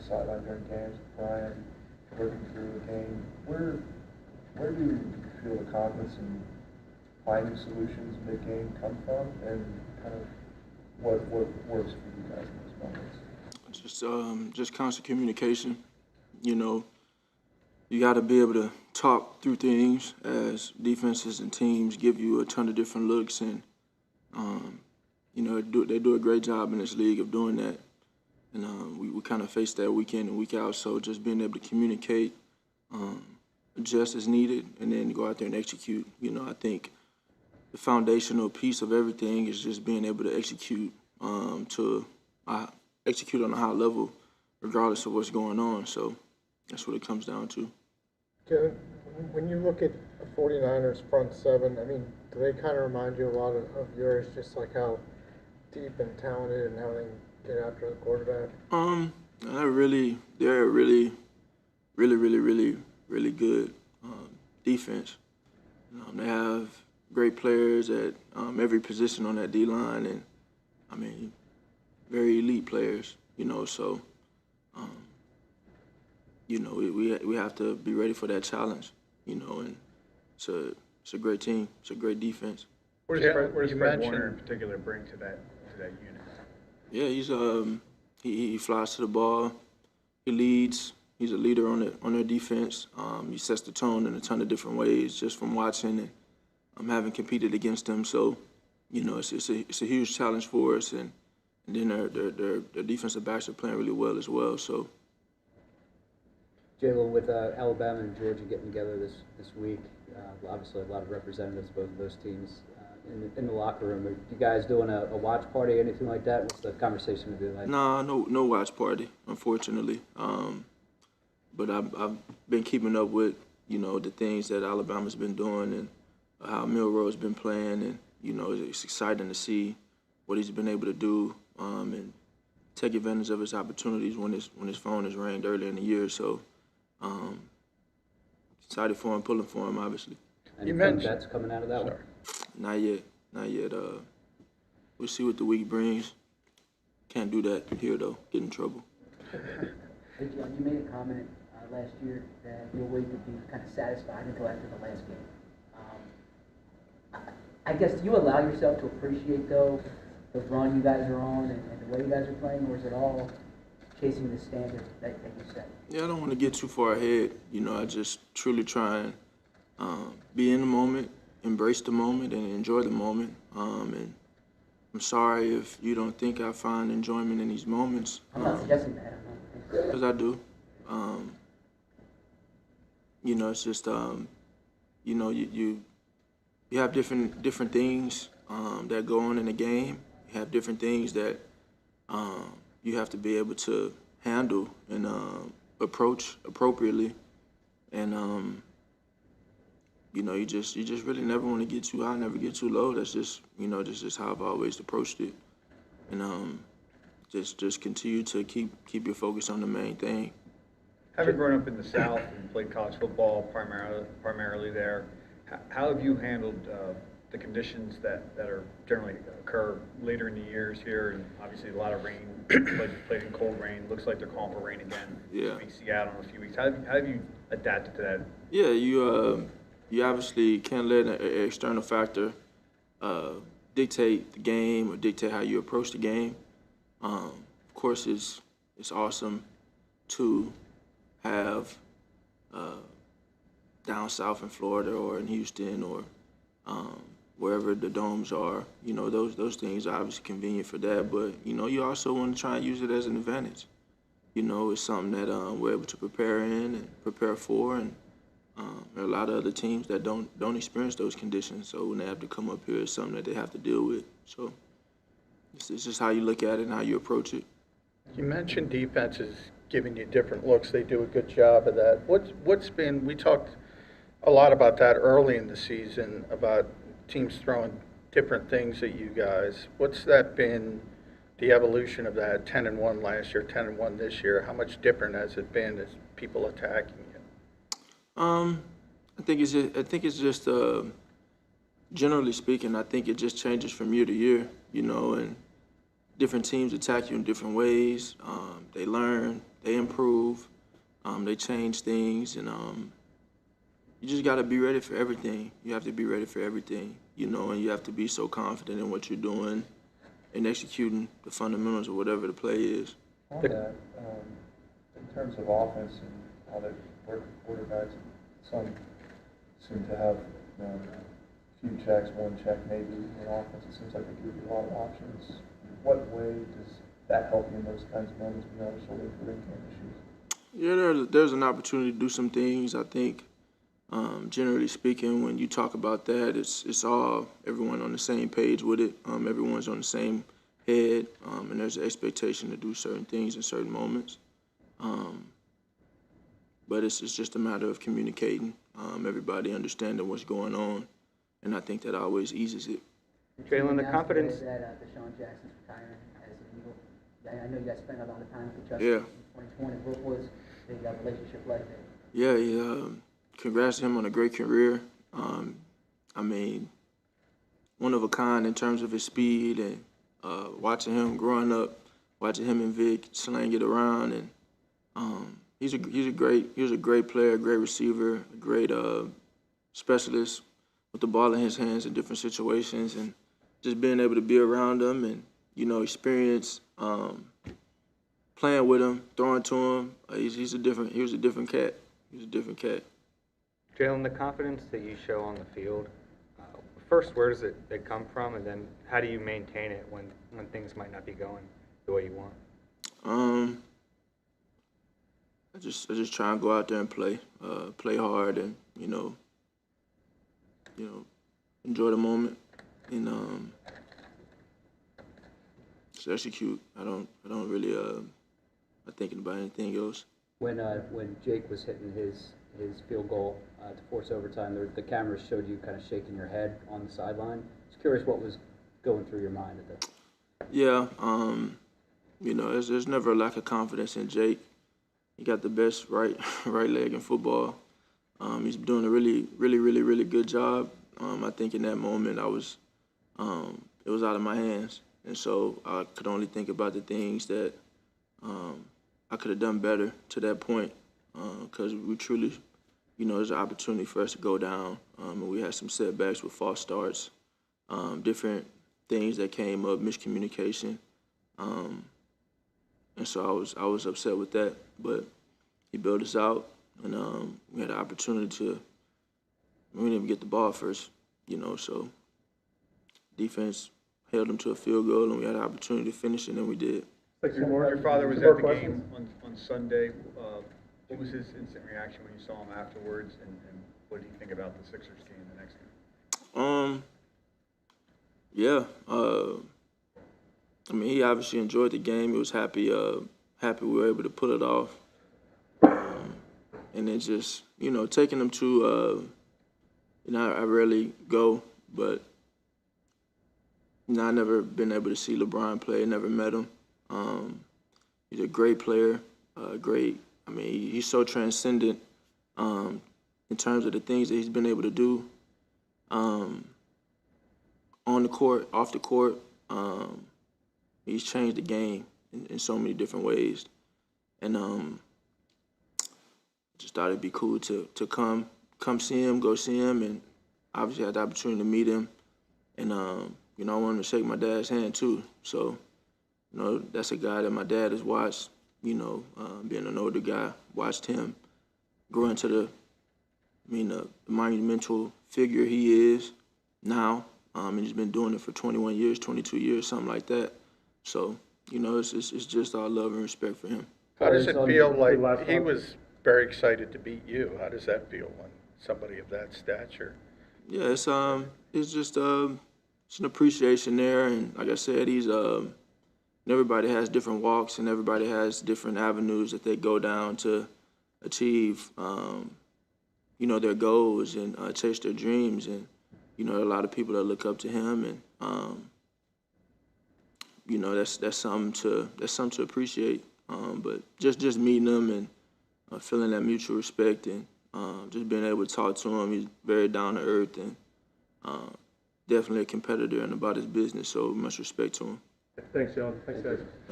sideline during games with Brian, working through the game. Where do you feel the confidence in finding solutions mid-game come from, and kind of what works for you guys in those moments? Just constant communication. You know, you got to be able to talk through things as defenses and teams give you a ton of different looks, and you know, they do a great job in this league of doing that. And we kind of face that week in and week out. So just being able to communicate just as needed, and then go out there and execute. You know, I think the foundational piece of everything is just being able to execute execute on a high level, regardless of what's going on. So that's what it comes down to. Kevin, when you look at the 49ers front seven, I mean, do they kind of remind you a lot of yours, just like how deep and talented and how they get after the quarterback? They're really good defense. They have great players at every position on that D-line, and I mean, very elite players. You know, so you know, we have to be ready for that challenge. You know, and it's a great team. It's a great defense. What does Fred Warner in particular bring to that unit? Yeah, he's he flies to the ball. He leads. He's a leader on their defense. He sets the tone in a ton of different ways just from watching and having competed against him. So, you know, it's a huge challenge for us, and then their defensive backs are playing really well as well. So. Jalen, with Alabama and Georgia getting together this week, obviously a lot of representatives of both of those teams in the locker room. Are you guys doing a watch party or anything like that? What's the conversation to be like? No watch party, unfortunately. But I've been keeping up with, you know, the things that Alabama's been doing and how Milroe's been playing, and you know, it's exciting to see what he's been able to do and take advantage of his opportunities when his phone is ranked earlier in the year. So. Excited for him, pulling for him, obviously. Any fun bets coming out of that one? Not yet. We'll see what the week brings. Can't do that here, though. Get in trouble. Hey, John, you made a comment last year that you'll wait to be kind of satisfied until after the last game. I guess, do you allow yourself to appreciate, though, the run you guys are on and the way you guys are playing, or is it all chasing the standard that you set? Yeah, I don't want to get too far ahead. You know, I just truly try and be in the moment, embrace the moment, and enjoy the moment. And I'm sorry if you don't think I find enjoyment in these moments. I'm not suggesting that. Because I do. You know, it's just, you know, you have different things that go on in the game. You have different things that you have to be able to handle and approach appropriately, and you know, you just really never want to get too high, never get too low. That's just, you know, just how I've always approached it, and just continue to keep your focus on the main thing. Having grown up in the South and played college football primarily there, how have you handled the conditions that are generally occur later in the years here, and obviously a lot of rain, played in cold rain, looks like they're calling for rain again. Yeah. Seattle in a few weeks. How have you adapted to that? Yeah, you obviously can't let an external factor dictate the game or dictate how you approach the game. Of course, it's awesome to have down south in Florida or in Houston or wherever the domes are. You know, those things are obviously convenient for that, but you know, you also want to try and use it as an advantage. You know, it's something that we're able to prepare in and prepare for, and there are a lot of other teams that don't experience those conditions. So when they have to come up here, it's something that they have to deal with. So it's just how you look at it and how you approach it. You mentioned defenses giving you different looks. They do a good job of that. We talked a lot about that early in the season, about teams throwing different things at you guys. What's that been, the evolution of that? 10-1 last year, 10-1 this year. How much different has it been as people attacking you? I think it's just generally speaking, I think it just changes from year to year, you know, and different teams attack you in different ways. They learn, they improve, they change things, and you just got to be ready for everything. You have to be ready for everything, you know, and you have to be so confident in what you're doing and executing the fundamentals of whatever the play is. On that, in terms of offense and how they work with quarterbacks, some seem to have a few checks, one check maybe. In offense, it seems like they give you a lot of options. What way does that help you in those kinds of moments when you're sort of in game issues? Yeah, there's an opportunity to do some things. I think, generally speaking, when you talk about that, it's all everyone on the same page with it. Everyone's on the same head, and there's an expectation to do certain things in certain moments. But it's just a matter of communicating, everybody understanding what's going on, and I think that always eases it. Jalen, the confidence. That Deshaun Jackson's retiring as an Eagle. I know you guys spent a lot of time with Justin Yeah. in 2020. What was the relationship like there? Yeah, congrats to him on a great career. I mean, one of a kind in terms of his speed, and watching him growing up, watching him and Vic slang it around, and he was a great player, great receiver, a great specialist with the ball in his hands in different situations, and just being able to be around him and, you know, experience playing with him, throwing to him. He was a different cat. He was a different cat. Jalen, the confidence that you show on the field, first, where does it come from, and then how do you maintain it when things might not be going the way you want? I just try and go out there and play hard, and you know, enjoy the moment, and just execute. I don't really not thinking about anything else. When Jake was hitting his field goal to force overtime, the cameras showed you kind of shaking your head on the sideline. Just curious what was going through your mind at that. Yeah, you know, there's never a lack of confidence in Jake. He got the best right leg in football. He's doing a really good job. I think in that moment it was out of my hands, and so I could only think about the things that I could have done better to that point, because we truly, you know, there's an opportunity for us to go down, and we had some setbacks with false starts, different things that came up, miscommunication, and so I was upset with that. But he bailed us out, and we had an opportunity to. We didn't even get the ball first, you know. So defense held them to a field goal, and we had an opportunity to finish it, and we did. Your father was at the game on Sunday. What was his instant reaction when you saw him afterwards, and what do you think about the Sixers game the next game? Yeah. I mean, he obviously enjoyed the game. He was happy we were able to pull it off. And then just, you know, taking him to, you know, I rarely go, but, you know, I never been able to see LeBron play, never met him. He's a great player, I mean, he's so transcendent in terms of the things that he's been able to do on the court, off the court. He's changed the game in so many different ways. And just thought it'd be cool to come see him, go see him, and obviously had the opportunity to meet him. And, you know, I wanted to shake my dad's hand too. So, you know, that's a guy that my dad has watched, you know, being an older guy, watched him grow into the monumental figure he is now. And he's been doing it for 21 years, 22 years, something like that. So, you know, it's just all love and respect for him. How does it feel like he was very excited to beat you? How does that feel when somebody of that stature? Yeah, it's just it's an appreciation there, and like I said, he's everybody has different walks and everybody has different avenues that they go down to achieve, you know, their goals and chase their dreams. And you know, a lot of people that look up to him, and you know, that's something to appreciate. But just meeting him and feeling that mutual respect, and just being able to talk to him, he's very down to earth and definitely a competitor and about his business. So much respect to him. Thanks, Jalen. Thanks, guys.